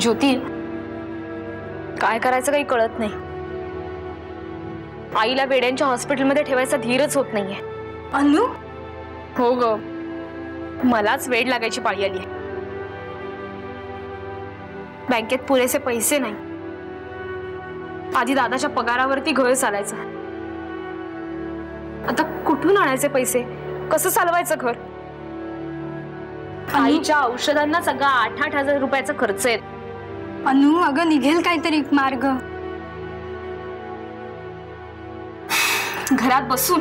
ज्योती, काय करायचं काही कळत नाही. आईला वेड्यांच्या हॉस्पिटलमध्ये ठेवायचा धीरच होत नाहीये. अनु? हो ग, मलाच वेड लागायची पाळी आली. बँकेत पुरेसे पैसे नाही. आधी दादाच्या पगारावरती घर चालायचं. आता कुठून आणायचे पैसे? कसं चालवायचं घर? आईच्या औषधांना सगळा 8,000 रुपयाचा खर्च आहे. अनु, अगं निघेल काहीतरी मार्ग. घरात बसून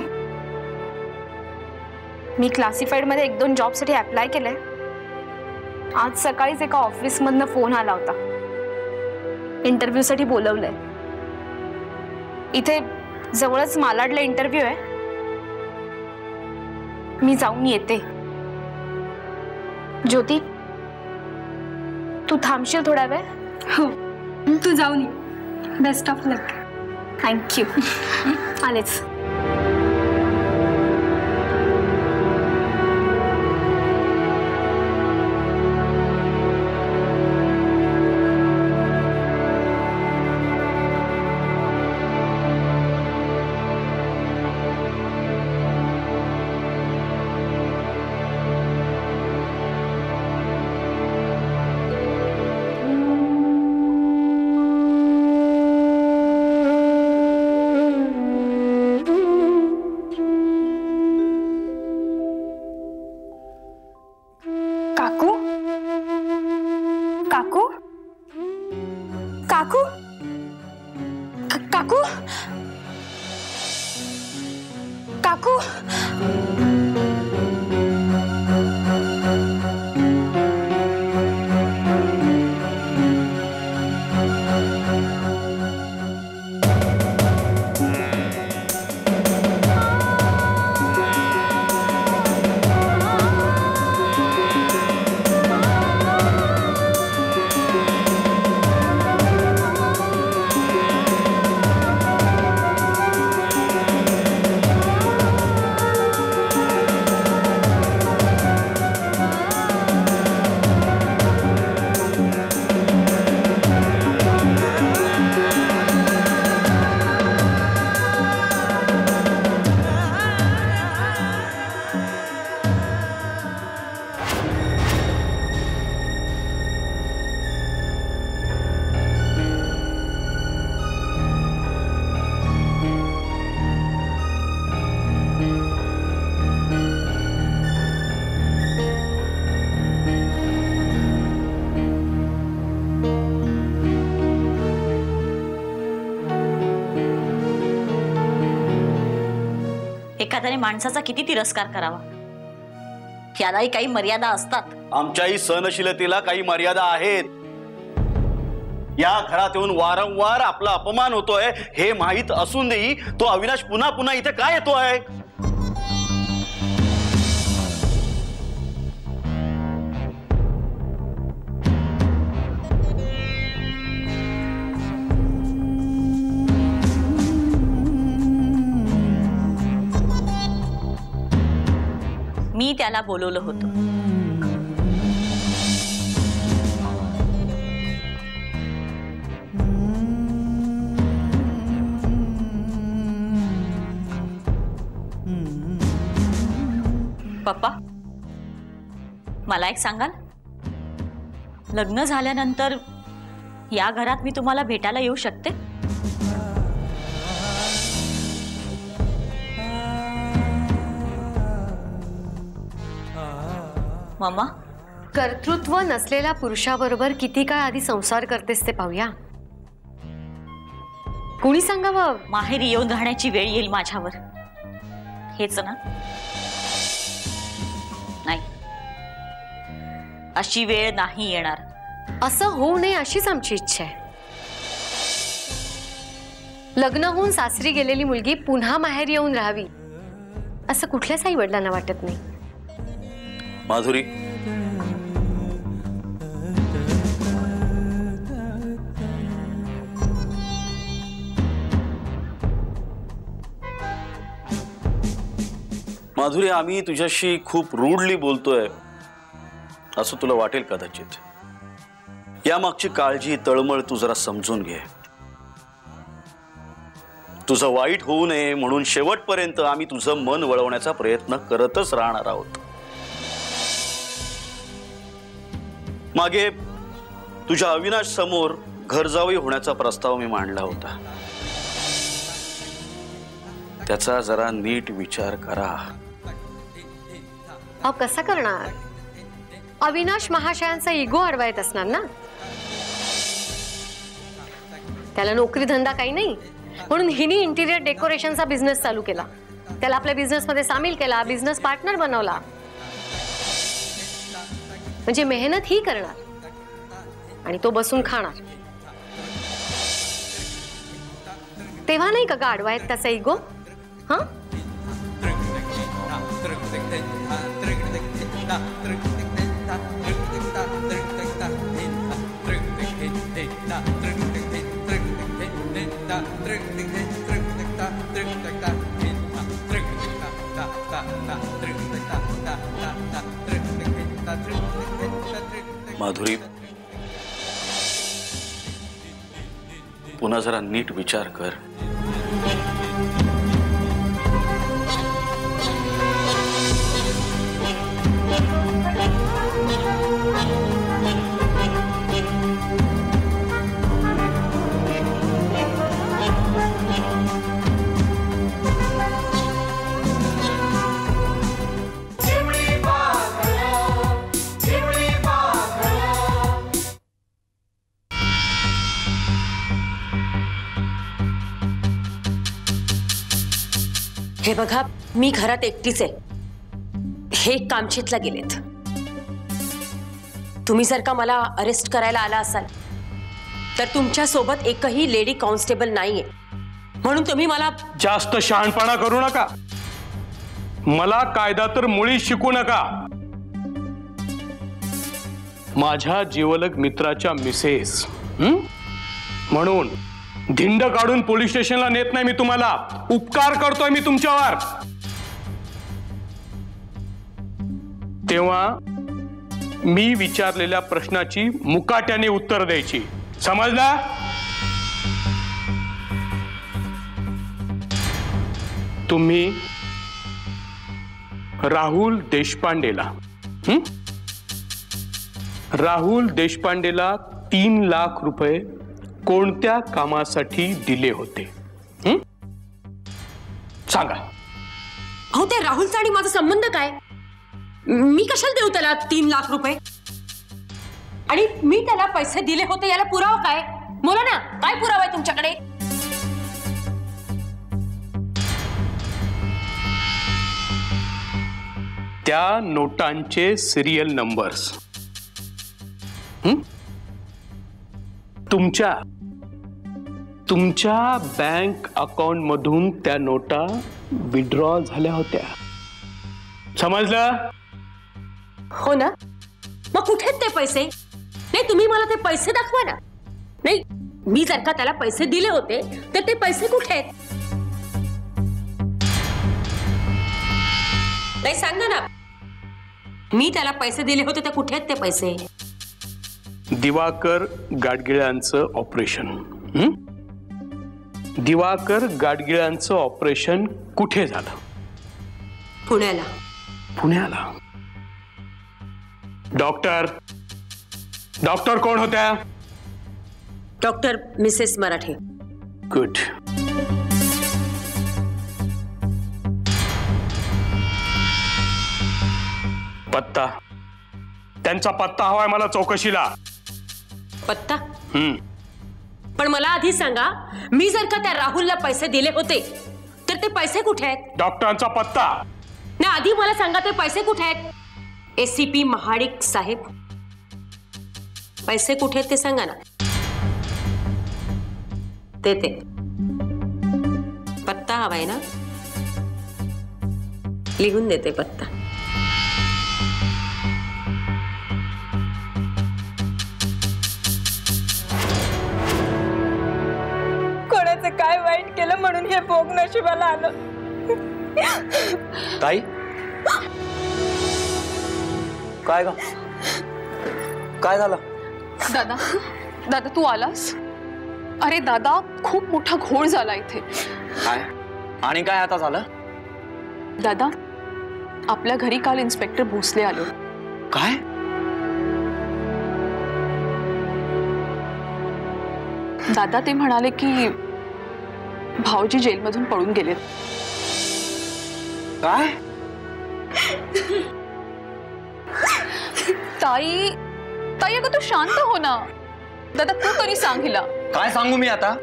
मी क्लासिफाईड मध्ये 1-2 जॉबसाठी अप्लाय केलंय. आज सकाळीच एका ऑफिस मधनं फोन आला होता. इंटरव्ह्यू साठी बोलवलंय. इथे जवळच मालाडला इंटरव्ह्यू आहे. मी जाऊन येते. ज्योती, तू थांबशील थोडा वेळ? हो, तू जाऊन ये. Best of luck. थँक्यू. आलेच. काकू, एखाद्याने माणसाचा किती तिरस्कार करावा, यालाही काही मर्यादा असतात. आमच्याही सहनशीलतेला काही मर्यादा आहेत. या घरात येऊन वारंवार आपला अपमान होतोय हे माहित असूनही तो अविनाश पुन्हा पुन्हा इथे काय येतोय? त्याला बोलवलं होतं. पप्पा, मला एक सांगाल, लग्न झाल्यानंतर या घरात मी तुम्हाला भेटायला येऊ शकते? मम्मा, कर्तृत्व नसलेल्या पुरुषाबरोबर किती काळ आधी संसार करतेस ते पाहूया. कुणी सांगावं? माहेरी येऊन राहण्याची वेळ येईल माझ्यावर, हेच ना? नाही, अशी वेळ नाही येणार. असं होऊ नये अशीच आमची इच्छा आहे. लग्न होऊन सासरी गेलेली मुलगी पुन्हा माहेर येऊन राहावी असं कुठल्याच आई वडिलांना वाटत नाही. माधुरी, माधुरी, आम्ही तुझ्याशी खूप रूडली बोलतोय असं तुला वाटेल कदाचित. यामागची काळजी, तळमळ तू जरा समजून घे. तुझं वाईट होऊ नये म्हणून शेवटपर्यंत आम्ही तुझं मन वळवण्याचा प्रयत्न करतच राहणार आहोत. मागे तुझ्या अविनाश समोर घरजावई होण्याचा प्रस्ताव मी मांडला होता. त्याचा जरा नीट विचार करा. अहो, कसा करणार? अविनाश महाशयांचा इगो अडवायत असणार ना. त्याला नोकरी धंदा काही नाही म्हणून हिने इंटिरियर डेकोरेशनचा बिझनेस चालू केला. त्याला आपल्या बिझनेस मध्ये सामील केला, बिझनेस पार्टनर बनवला. म्हणजे मेहनत ही करणार आणि तो बसून खाणार. तेव्हा नाही का अडवायत त्याचा इगो? हा, माधुरी, पुन्हा जरा नीट विचार कर. हे बघा, मी घरात एकटीच आहे. हे कामशेतला गेलेत. तुम्ही जर का मला अरेस्ट करायला आला असाल तर तुमच्या सोबत एकही लेडी कॉन्स्टेबल नाहीये, म्हणून तुम्ही मला जास्त शहाणपणा करू नका. मला कायदा तर मुळी शिकू नका. माझ्या जिवलग मित्राच्या मिसेस म्हणून धिंड काढून पोलीस स्टेशनला नेत नाही मी तुम्हाला. उपकार करतोय मी तुमच्यावर. तेव्हा मी विचारलेल्या प्रश्नाची मुकाट्याने उत्तर द्यायची. समजला? तुम्ही राहुल देशपांडेला 3 लाख रुपये कोणत्या कामासाठी दिले होते? सांगा. हो, ते राहुलचा आणि माझा संबंध काय? मी कशाला देऊ त्याला 3 लाख रुपये? आणि मी त्याला पैसे दिले होते याला पुरावा काय? बोला ना, काय पुरावा आहे तुमच्याकडे? त्या नोटांचे सिरियल नंबर्स तुमच्या बँक अकाउंट मधून त्या नोटा विड्रॉ झाल्या होत्या. समजलं? हो ना. मग कुठे आहेत ते पैसे? नाही, तुम्ही मला ते पैसे दाखवा ना. नाही, मी जर का त्याला पैसे दिले होते तर ते पैसे कुठे आहेत? नाही, सांगा ना. मी त्याला पैसे दिले होते तर कुठे आहेत ते पैसे? दिवाकर गाडगिळ्यांचं ऑपरेशन. दिवाकर गाडगिळ्यांचं ऑपरेशन कुठे झालं? पुण्याला. पुण्याला. डॉक्टर डॉक्टर कोण होत्या? डॉक्टर मिसेस मराठे. गुड. पत्ता, त्यांचा पत्ता हवाय मला चौकशीला. पत्ता? पण मला आधी सांगा, मी जर का त्या राहुलला पैसे दिले होते तर ते पैसे कुठे आहेत? डॉक्टरांचा पत्ता ना, आधी मला सांगा ते पैसे कुठे आहेत? ACP महाडिक साहेब, पैसे कुठे आहेत ते सांगा ना. ते पत्ता हवाय ना, लिहून देते पत्ता. कोणाचं काय वाईट केलं म्हणून हे भोग नशिबाला आलं. ताई, काय ग, काय झालं? दादा, दादा तू आलास? अरे दादा, खूप मोठा घोळ झाला इथे. काय? आणि काय आता झालं? दादा, आपल्या घरी काल इन्स्पेक्टर भोसले आले. काय? दादा ते म्हणाले की भाऊजी जेलमधून पळून गेलेत. काय? ताई, ताई अगं तू शांत हो ना. दादा तू तरी सांग हिला. काय सांगू मी आता?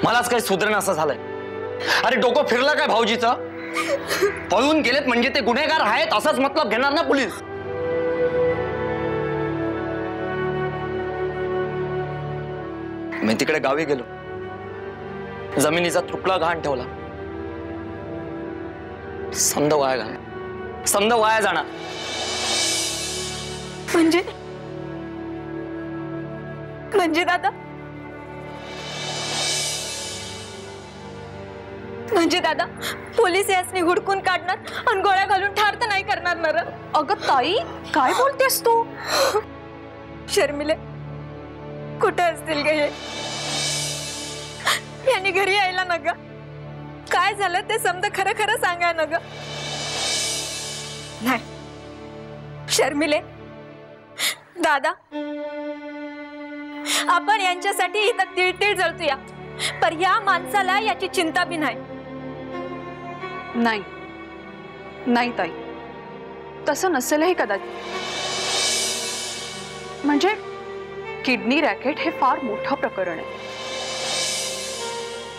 मलाच काही सुधरण असं झालंय. अरे डोकं फिरलं काय भाऊजीचं? पळून गेलेत म्हणजे ते गुन्हेगार आहेत असाच मतलब घेणार ना पोलीस. मी तिकडे गावी गेलो, जमिनीचा तुकडा घाण ठेवला. समद वाया घालणार, समद वाया जाणार. म्हणजे दादा, म्हणजे दादा पोलीस यासनी हुडकून काढणार आणि गोळ्या घालून ठार तर नाही करणार ना? अगं ताई, काय बोलतेस तू? शर्मिले, कुठे असतील ग हे? यांनी घरी यायला ना ग. काय झालं ते समजा खरं खरं सांगा ना ग. नाही शर्मिले, दादा, आपण यांच्यासाठी इथं तिळतिळ जळतोया, पर या माणसाला याची चिंता बी नाही. नाही नाही ताई, तसं नसेलही कदाचित. म्हणजे किडनी रॅकेट हे फार मोठं प्रकरण आहे.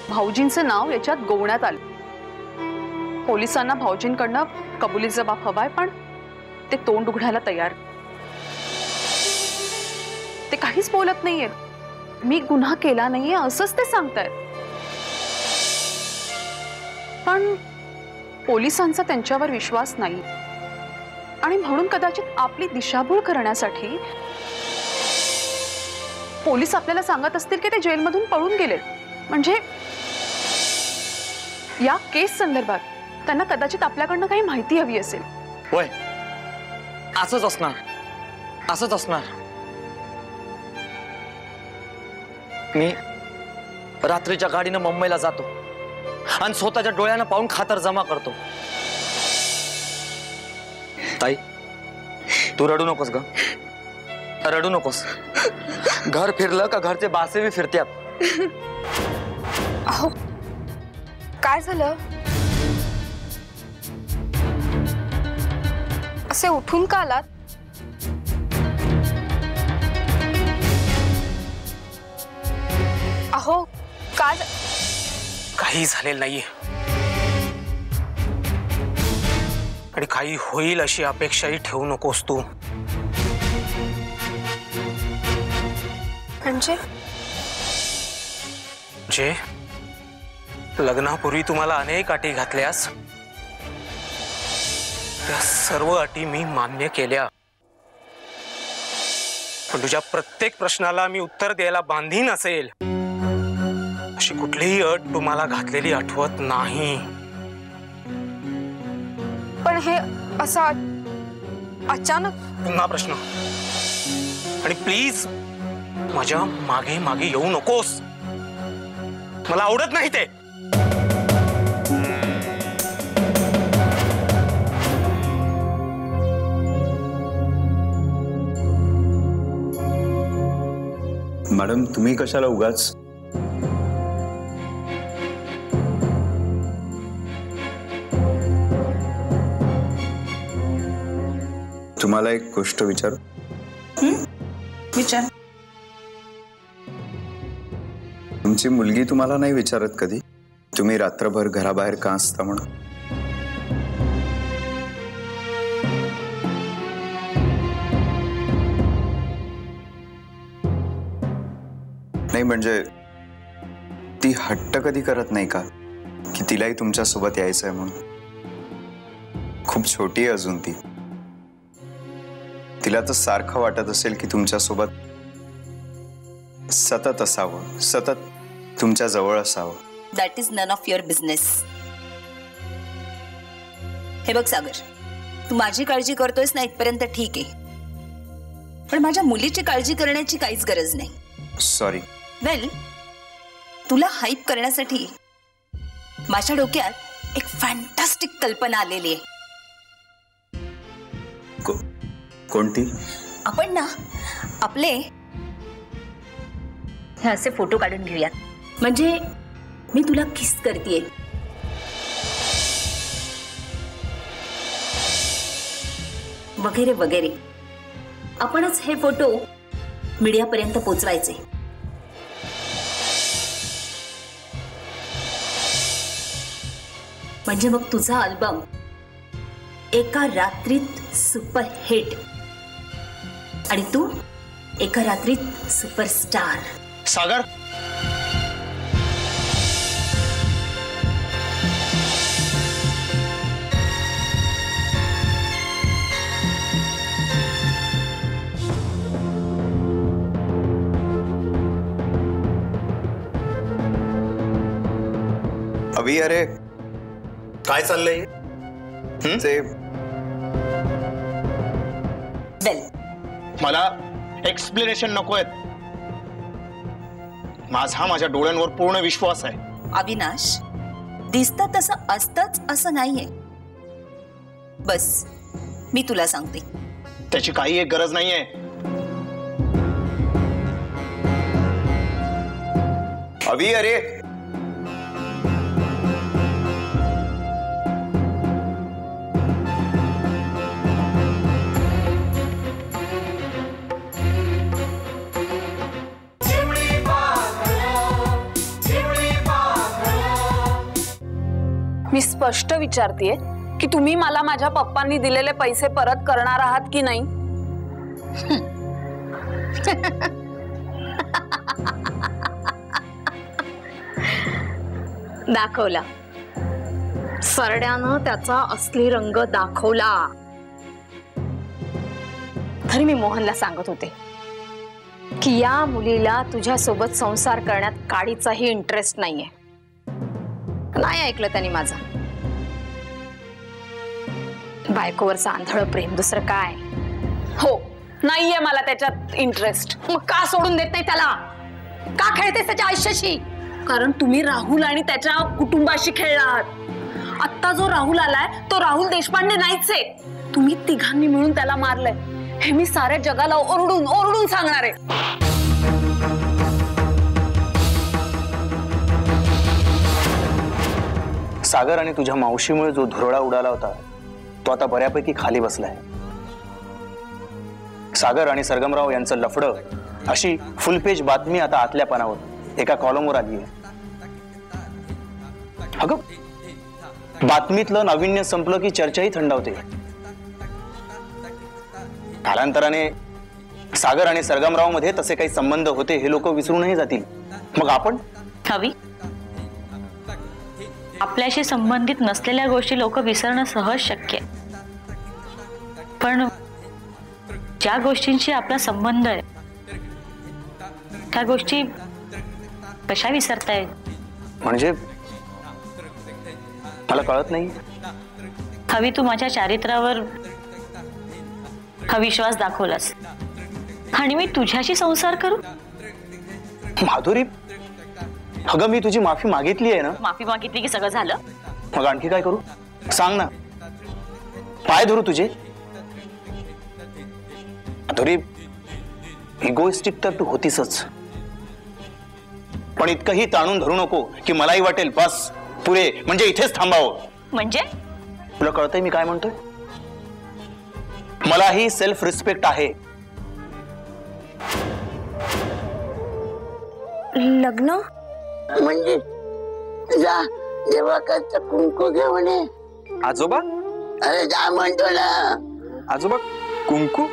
भाऊजींचं नाव याच्यात गोवण्यात आलं. पोलिसांना भाऊजींकडनं कबुलीचा बाप हवाय, पण ते तोंड उघडायला तयार. ते काहीच बोलत नाहीये. मी गुन्हा केला नाहीये असंच ते सांगतायत. पण पोलिसांचा त्यांच्यावर विश्वास नाही आणि म्हणून कदाचित आपली दिशाभूल करण्यासाठी पोलीस आपल्याला सांगत असतील की ते जेलमधून पळून गेलेत. म्हणजे या केस संदर्भात त्यांना कदाचित आपल्याकडनं काही माहिती हवी असेल. होय, असंच असणार, असंच असणार. मी रात्रीच्या गाडीनं मुंबईला जातो आणि स्वतःच्या डोळ्यानं पाहून खातर जमा करतो. ताई, तू रडू नकोस ग, रडू नकोस. घर फिरलं का घरचे बासे बी फिरत्यात. अहो, काय झालं? असे उठून का आलात? अहो, काय? काही झालेलं नाहीये आणि काही होईल अशी अपेक्षाही ठेवू नकोस तू. म्हणजे लग्नापूर्वी तुम्हाला अनेक अटी घातल्यास त्या सर्व अटी मी मान्य केल्या, पण तुझ्या प्रत्येक प्रश्नाला मी उत्तर द्यायला बांधीन असेल अशी कुठलीही अट तुम्हाला घातलेली आठवत नाही. पण हे असा अचानक पुन्हा प्रश्न. आणि प्लीज माझ्या मागे मागे येऊ नकोस. मला आवडत नाही ते. मॅडम तुम्ही कशाला उगाच तुम्हाला एक गोष्ट विचारू? विचार. तुमची मुलगी तुम्हाला नाही विचारत कधी तुम्ही रात्रभर घराबाहेर का असता म्हणून? नाही म्हणजे ती हट्ट कधी करत नाही का की तिलाही तुमच्या सोबत यायचं आहे म्हणून? खूप छोटी आहे अजून ती. तिला तर सारखं वाटत असेल की तुमच्या सोबत सतत असावं, सतत तुमच्या जवळ असावं. That is none of your business. हे बघ सागर, तू माझी काळजी करतोयस ना इथपर्यंत ठीक आहे, पण माझ्या मुलीची काळजी करण्याची काहीच गरज नाही. सॉरी. वेल, तुला हाईप करण्यासाठी माझ्या डोक्यात एक फॅन्टास्टिक कल्पना आलेली आहे. कोणती? आपण ना आपले हे असे फोटो काढून घेऊयात. म्हणजे मी तुला किस करतेय, वगैरे वगैरे. आपणच हे फोटो मीडियापर्यंत पोहोचवायचे. म्हणजे मग तुझा अल्बम एका रात्रीत सुपरहिट आणि तू एका रात्रीत सुपरस्टार. सागर, अभि अरे काय चाललंय? ते वेल, मला एक्सप्लेनेशन नकोय. माझ्या डोळ्यांवर पूर्ण विश्वास आहे. अविनाश, दिसतं तसं असतंच असं नाहीये. बस मी तुला सांगते, त्याची काही एक गरज नाहीये. अभि अरे मी स्पष्ट विचारतेय की तुम्ही मला माझ्या पप्पांनी दिलेले पैसे परत करणार आहात की नाही? दाखवला. सरड्यानं त्याचा असली रंग दाखवला. तरी मी मोहनला सांगत होते की या मुलीला तुझ्यासोबत संसार करण्यात काडीचाही इंटरेस्ट नाहीये. नाही ऐकलं त्यांनी माझं. बायकोवरचं आंधळ प्रेम, दुसरं काय? हो, नाहीये मला त्याच्यात इंटरेस्ट. मग का सोडून देत नाही त्याला? का खेळतेस त्याच्या आयुष्याशी? कारण तुम्ही राहुल आणि त्याच्या कुटुंबाशी खेळलात. आता जो राहुल आलाय तो राहुल देशपांडे नाहीच आहे. तुम्ही तिघांनी मिळून त्याला मारलंय हे मी साऱ्या जगाला ओरडून ओरडून सांगणार आहे. सागर आणि तुझ्या मावशीमुळे जो धुरळा उडाला होता तो आता बऱ्यापैकी खाली बसलाय. सागर आणि सरगमराव यांचं लफडं अशी फुलपेज बातमी आता आतल्या पानावर एका कॉलमवर आली आहे. अगं, बातमीतलं नाविन्य संपलं की चर्चाही थंडावते. कालांतराने सागर आणि सरगमराव मध्ये तसे काही संबंध होते हे लोक विसरूनही जातील. मग आपण हवी आपल्याशी संबंधित नसलेल्या गोष्टी लोक विसरणं सहज शक्य आहे. पण ज्या गोष्टींशी आपला संबंध आहे त्या गोष्टी कशा विसरतायत? म्हणजे मला कळत नाही. हवी तू माझ्या चारित्र्यावर हा विश्वास दाखवलास आणि मी तुझ्याशी संसार करू? माधुरी, अगं मी तुझी माफी मागितली आहे ना. माफी मागितली की सगळं झालं? मग आणखी काय करू सांग ना. पाय धरू तुझे. माधुरी, इगोइस्टिक तर तू होतीसच, पण इतकंही ताणून धरू नको की मलाही वाटेल बस पुरे, म्हणजे इथेच थांबावं. म्हणजे तुला कळतंय मी काय म्हणतोय? मलाही सेल्फ रिस्पेक्ट आहे. लग्न म्हणजे जा देवाचं कुंकू घेऊन ये. आजोबा? अरे जा म्हणतो ना. आजोबा कुंकू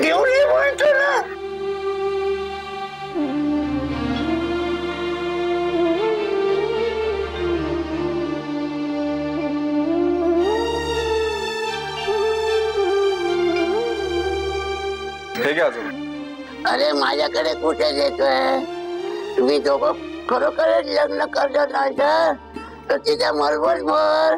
घेऊन ये म्हणतो ना. हे घ्या आजोबा. अरे माझ्याकडे कुठे देतोय? तुम्ही दोघं खरोखरच लग्न करणार नाही तर तिच्या मरबट भर.